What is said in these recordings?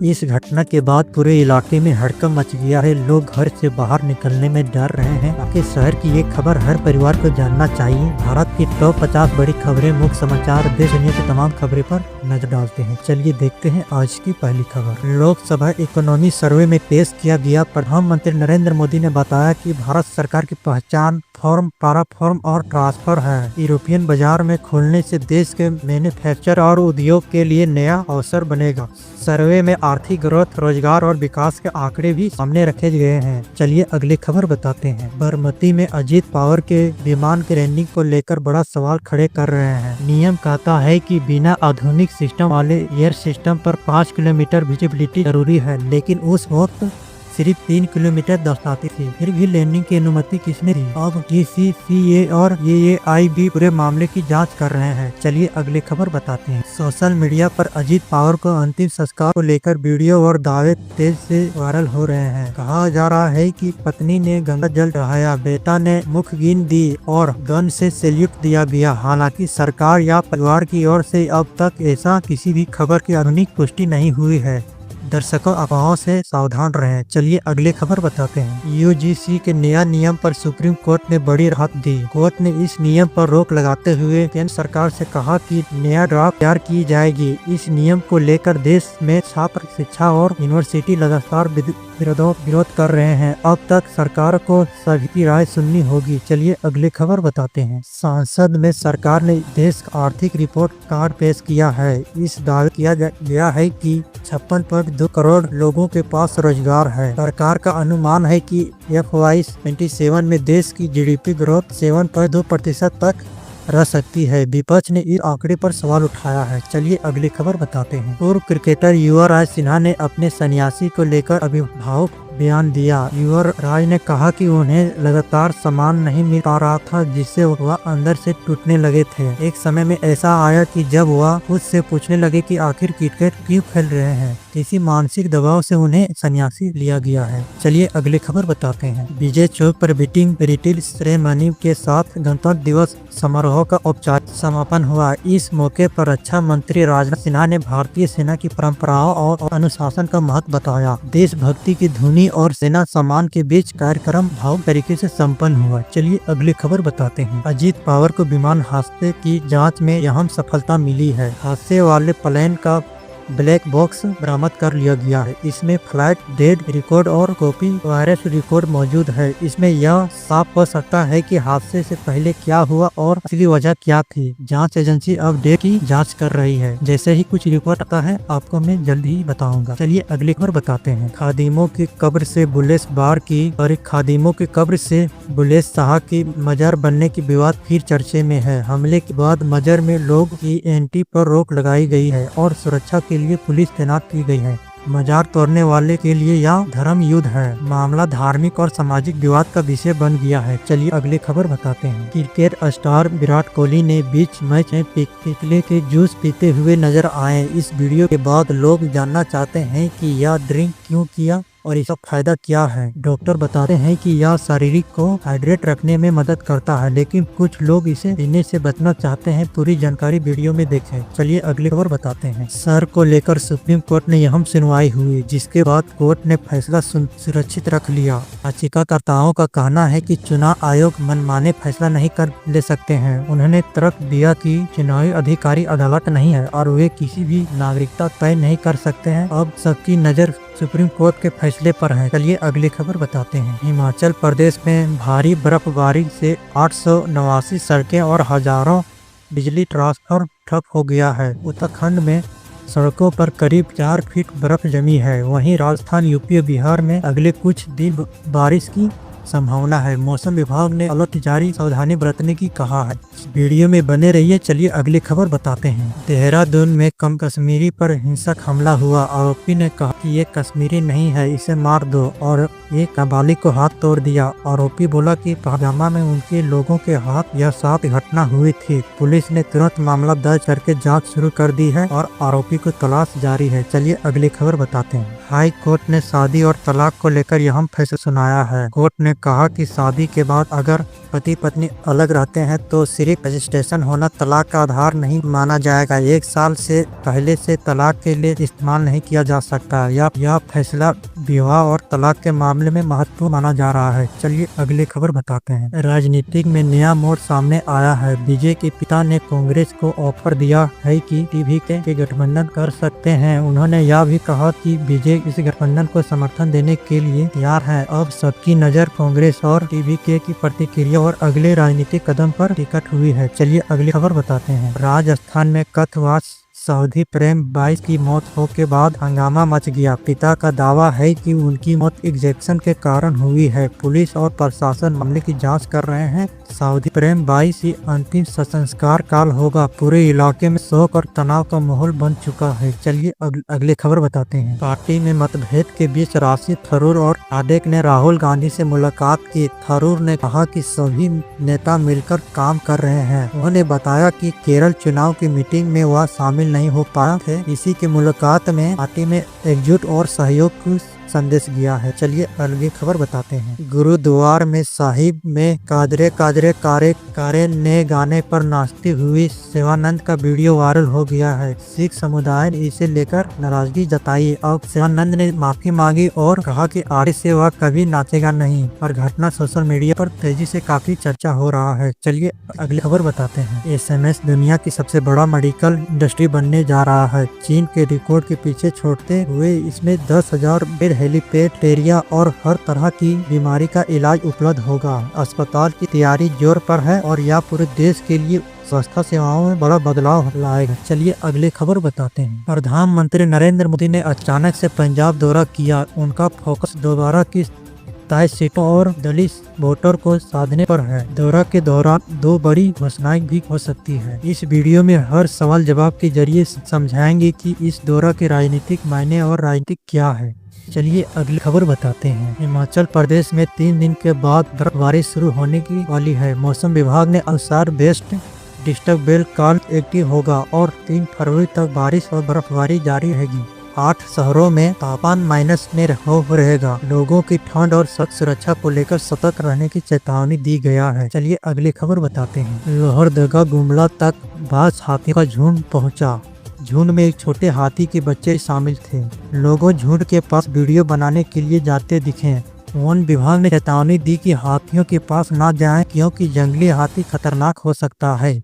इस घटना के बाद पूरे इलाके में हड़कंप मच गया है। लोग घर से बाहर निकलने में डर रहे हैं। आखिर शहर की ये खबर हर परिवार को जानना चाहिए। भारत की टॉप 50 बड़ी खबरें, मुख्य समाचार, देश दुनिया की तमाम खबरें पर नजर डालते हैं। चलिए देखते हैं आज की पहली खबर। लोकसभा इकोनॉमी सर्वे में पेश किया गया प्रधानमंत्री नरेंद्र मोदी ने बताया कि भारत सरकार की पहचान फॉर्म, पैराफॉर्म और ट्रांसफर है। यूरोपियन बाजार में खुलने से देश के मैन्युफैक्चर और उद्योग के लिए नया अवसर बनेगा। सर्वे में आर्थिक ग्रोथ, रोजगार और विकास के आंकड़े भी सामने रखे गए हैं। चलिए अगली खबर बताते हैं। बारामती में अजीत पवार के विमान की लैंडिंग को लेकर बड़ा सवाल खड़े कर रहे हैं। नियम कहता है कि बिना आधुनिक सिस्टम वाले एयर सिस्टम पर 5 किलोमीटर विजिबिलिटी जरूरी है, लेकिन उस वक्त सिर्फ 3 किलोमीटर दर्शाती थी। फिर भी लैंडिंग की अनुमति किसने दी? अब DCCA और AAI पूरे मामले की जांच कर रहे हैं। चलिए अगली खबर बताते हैं। सोशल मीडिया पर अजीत पवार को अंतिम संस्कार को लेकर वीडियो और दावे तेज से वायरल हो रहे हैं। कहा जा रहा है कि पत्नी ने गंगा जल चढ़ाया, बेटा ने मुखगिन दी और गन से सैल्यूट दिया गया। हालांकि सरकार या परिवार की ओर से अब तक ऐसा किसी भी खबर की आधुनिक पुष्टि नहीं हुई है। दर्शकों, अफवाहों से सावधान रहें। चलिए अगले खबर बताते हैं। UGC के नया नियम पर सुप्रीम कोर्ट ने बड़ी राहत दी। कोर्ट ने इस नियम पर रोक लगाते हुए केंद्र सरकार से कहा कि नया ड्राफ्ट तैयार की जाएगी। इस नियम को लेकर देश में छात्र शिक्षा और यूनिवर्सिटी लगातार विरोध कर रहे हैं। अब तक सरकार को सभी की राय सुननी होगी। चलिए अगली खबर बताते हैं। संसद में सरकार ने देश का आर्थिक रिपोर्ट कार्ड पेश किया है। इस दावे किया गया है कि 56.2 करोड़ लोगों के पास रोजगार है। सरकार का अनुमान है कि FY27 में देश की GDP ग्रोथ 7.2% तक रह सकती है। विपक्ष ने इस आंकड़े पर सवाल उठाया है। चलिए अगली खबर बताते हैं। पूर्व क्रिकेटर युवराज सिन्हा ने अपने सन्यासी को लेकर अभिभावक बयान दिया। युवराज ने कहा कि उन्हें लगातार सम्मान नहीं मिल पा रहा था, जिससे वह अंदर से टूटने लगे थे। एक समय में ऐसा आया कि जब वह खुद से पूछने लगे कि आखिर क्रिकेट क्यों खेल रहे हैं। किसी मानसिक दबाव से उन्हें सन्यासी लिया गया है। चलिए अगली खबर बताते हैं। विजय चौक पर बीटिंग रिट्रीट सेरेमनी के साथ गणतंत्र दिवस समारोह का औपचारिक समापन हुआ। इस मौके पर रक्षा मंत्री राजनाथ सिन्हा ने भारतीय सेना की परंपराओं और अनुशासन का महत्व बताया। देशभक्ति की धुनी और सेना सम्मान के बीच कार्यक्रम भावुक तरीके से संपन्न हुआ। चलिए अगली खबर बताते हैं। अजीत पवार को विमान हादसे की जांच में अहम सफलता मिली है। हादसे वाले प्लेन का ब्लैक बॉक्स बरामद कर लिया गया है। इसमें फ्लाइट डेट रिकॉर्ड और कॉपी वायरस रिकॉर्ड मौजूद है। इसमें यह साफ हो सकता है कि हादसे से पहले क्या हुआ और असली वजह क्या थी। जांच एजेंसी अब डेट की जांच कर रही है। जैसे ही कुछ रिपोर्ट आता है आपको मैं जल्द ही बताऊंगा। चलिए अगली खबर बताते हैं। खादिमों की कब्र से बुल्ले बार की और खादिमों की कब्र से बुल्ले शाह की मजार बनने की विवाद फिर चर्चे में है। हमले के बाद मजार में लोग की एंट्री पर रोक लगाई गई है और सुरक्षा के लिए पुलिस तैनात की गई है। मजार तोड़ने वाले के लिए यह धर्म युद्ध है। मामला धार्मिक और सामाजिक विवाद का विषय बन गया है। चलिए अगली खबर बताते हैं। क्रिकेट स्टार विराट कोहली ने बीच मैच में पिकले के जूस पीते हुए नजर आए। इस वीडियो के बाद लोग जानना चाहते हैं कि यह ड्रिंक क्यों किया और इसका फायदा क्या है। डॉक्टर बताते हैं कि यह शरीर को हाइड्रेट रखने में मदद करता है, लेकिन कुछ लोग इसे पीने से बचना चाहते हैं। पूरी जानकारी वीडियो में देखें। चलिए अगली खबर बताते हैं। सर को लेकर सुप्रीम कोर्ट में अहम सुनवाई हुई, जिसके बाद कोर्ट ने फैसला सुरक्षित रख लिया। याचिकाकर्ताओं का कहना है कि चुनाव आयोग मनमाने फैसला नहीं कर ले सकते हैं। उन्होंने तर्क दिया कि चुनावी अधिकारी अदालत नहीं है और वे किसी भी नागरिकता तय नहीं कर सकते हैं। अब सबकी नजर सुप्रीम कोर्ट के फैसले पर है। चलिए अगली खबर बताते हैं। हिमाचल प्रदेश में भारी बर्फबारी से 889 सड़कें और हजारों बिजली ट्रांसफार्मर ठप हो गया है। उत्तराखंड में सड़कों पर करीब 4 फीट बर्फ जमी है। वहीं राजस्थान, यूपी और बिहार में अगले कुछ दिन बारिश की संभावना है। मौसम विभाग ने अलर्ट जारी सावधानी बरतने की कहा है। वीडियो में बने रहिए। चलिए अगली खबर बताते हैं। देहरादून में कम कश्मीरी पर हिंसक हमला हुआ। आरोपी ने कहा कि ये कश्मीरी नहीं है, इसे मार दो और एक नाबालिग को हाथ तोड़ दिया। आरोपी बोला कि पहलगाम में उनके लोगों के हाथ यह 7 घटना हुई थी। पुलिस ने तुरंत मामला दर्ज करके जांच शुरू कर दी है और आरोपी को तलाश जारी है। चलिए अगली खबर बताते हैं। हाई कोर्ट ने शादी और तलाक को लेकर अहम फैसला सुनाया है। कोर्ट ने कहा कि शादी के बाद अगर पति पत्नी अलग रहते हैं तो सिर्फ रजिस्ट्रेशन होना तलाक का आधार नहीं माना जाएगा। 1 साल से पहले से तलाक के लिए इस्तेमाल नहीं किया जा सकता। यह फैसला विवाह और तलाक के मामले में महत्वपूर्ण माना जा रहा है। चलिए अगली खबर बताते हैं। राजनीतिक में नया मोड़ सामने आया है। विजय के पिता ने कांग्रेस को ऑफर दिया है कि टीवीके के गठबंधन कर सकते हैं। उन्होंने यह भी कहा कि विजय इस गठबंधन को समर्थन देने के लिए तैयार है। अब सबकी नजर कांग्रेस और टीवीके की प्रतिक्रिया और अगले राजनीतिक कदम पर टिकट हुई है। चलिए अगली खबर बताते हैं। राजस्थान में कथवास सऊदी प्रेम 22 की मौत हो के बाद हंगामा मच गया। पिता का दावा है कि उनकी मौत इंजेक्शन के कारण हुई है। पुलिस और प्रशासन मामले की जांच कर रहे हैं। सऊदी प्रेम 22 की अंतिम संस्कार काल होगा। पूरे इलाके में शोक और तनाव का माहौल बन चुका है। चलिए अगले खबर बताते हैं। पार्टी में मतभेद के बीच राशि थरूर और आदेक ने राहुल गांधी से मुलाकात की। थरूर ने कहा कि सभी नेता मिलकर काम कर रहे हैं। उन्होंने बताया कि केरल चुनाव की मीटिंग में वह शामिल नहीं हो पाए थे। इसी की मुलाकात में पार्टी में एकजुट और सहयोग की संदेश दिया है। चलिए अगली खबर बताते हैं। गुरुद्वार में साहिब में कादरे कादरे कारे कारे ने गाने पर नाचती हुई शिवानंद का वीडियो वायरल हो गया है। सिख समुदाय ने इसे लेकर नाराजगी जताई। अब शिवानंद ने माफी मांगी और कहा कि आगे से वह कभी नाचेगा नहीं। और घटना सोशल मीडिया पर तेजी से काफी चर्चा हो रहा है। चलिए अगली खबर बताते हैं। SMS दुनिया की सबसे बड़ा मेडिकल इंडस्ट्री बनने जा रहा है। चीन के रिकॉर्ड के पीछे छोड़ते हुए इसमें 10,000 बेड हेलीपैड टेरिया और हर तरह की बीमारी का इलाज उपलब्ध होगा। अस्पताल की तैयारी जोर पर है और यह पूरे देश के लिए स्वास्थ्य सेवाओं में बड़ा बदलाव लाएगा। चलिए अगली खबर बताते हैं। प्रधानमंत्री नरेंद्र मोदी ने अचानक से पंजाब दौरा किया। उनका फोकस दोबारा की तय सीटों और दलित वोटर को साधने पर है। दौरा के दौरान 2 बड़ी घोषणाएं भी हो सकती है। इस वीडियो में हर सवाल जवाब के जरिए समझाएंगे कि इस दौरा के राजनीतिक मायने और राजनीतिक क्या है। चलिए अगली खबर बताते हैं। हिमाचल प्रदेश में 3 दिन के बाद बर्फबारी शुरू होने की वाली है। मौसम विभाग ने अनुसार वेस्ट डिस्टर्ब बेल काल एक्टिव होगा और 3 फरवरी तक बारिश और बर्फबारी जारी रहेगी। 8 शहरों में तापमान माइनस में रहेगा। लोगों की ठंड और सुरक्षा को लेकर सतर्क रहने की चेतावनी दी गया है। चलिए अगली खबर बताते हैं। लोहरदगा गुमला तक बाज हाथी का झुंड पहुंचा। झुंड में एक छोटे हाथी के बच्चे शामिल थे। लोगों झुंड के पास वीडियो बनाने के लिए जाते दिखे। वन विभाग ने चेतावनी दी कि हाथियों के पास ना जाएं क्योंकि जंगली हाथी खतरनाक हो सकता है।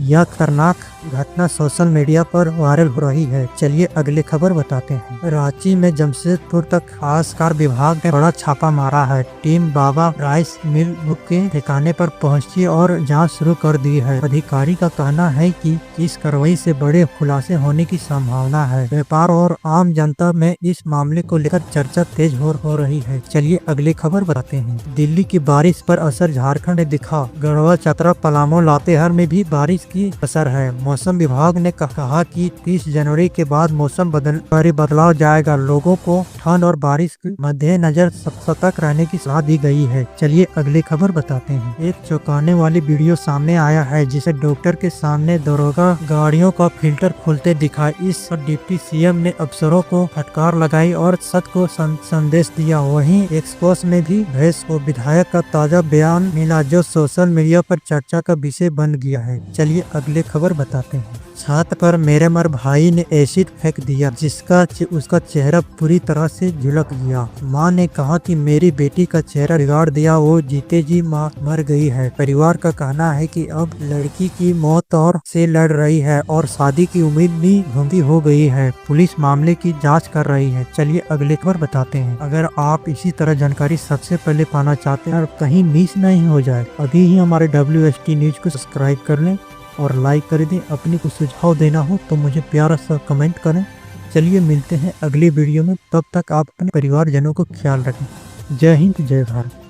यह खतरनाक घटना सोशल मीडिया पर वायरल हो रही है। चलिए अगली खबर बताते हैं। रांची में जमशेदपुर तक खासकर विभाग ने बड़ा छापा मारा है। टीम बाबा राइस मिल के ठिकाने पर पहुंची और जांच शुरू कर दी है। अधिकारी का कहना है कि इस कार्रवाई से बड़े खुलासे होने की संभावना है। व्यापार और आम जनता में इस मामले को लेकर चर्चा तेज हो रही है। चलिए अगली खबर बताते हैं। दिल्ली की बारिश पर असर झारखंड में दिखा। गढ़वा, चतरा, पलामू, लातेहार में भी बारिश की असर है। मौसम विभाग ने कहा कि 30 जनवरी के बाद मौसम बदलाव जाएगा। लोगों को ठंड और बारिश के मद्देनजर सतर्क रहने की सलाह दी गई है। चलिए अगली खबर बताते हैं। एक चौंकाने वाली वीडियो सामने आया है जिसे डॉक्टर के सामने दरोगा गाड़ियों का फिल्टर खोलते दिखा। इस पर डिप्टी सीएम ने अफसरों को फटकार लगाई और सत्य को संदेश दिया। वहीं एक्सपोस में भी भैंस को विधायक का ताजा बयान मिला जो सोशल मीडिया पर चर्चा का विषय बन गया है। चलिए अगले खबर बताते हैं। छत पर मेरे मर भाई ने एसिड फेंक दिया जिसका उसका चेहरा पूरी तरह से झुलस गया। मां ने कहा कि मेरी बेटी का चेहरा बिगाड़ दिया, वो जीते जी मां मर गई है। परिवार का कहना है कि अब लड़की की मौत और से लड़ रही है और शादी की उम्मीद भी धुंधली हो गई है। पुलिस मामले की जांच कर रही है। चलिए अगले खबर बताते हैं। अगर आप इसी तरह जानकारी सबसे पहले पाना चाहते हैं और कहीं मिस नहीं हो जाए, अभी ही हमारे WST न्यूज को सब्सक्राइब कर लें और लाइक कर दें। अपनी कुछ सुझाव देना हो तो मुझे प्यारा सा कमेंट करें। चलिए मिलते हैं अगली वीडियो में। तब तक आप अपने परिवारजनों को ख्याल रखें। जय हिंद, जय भारत।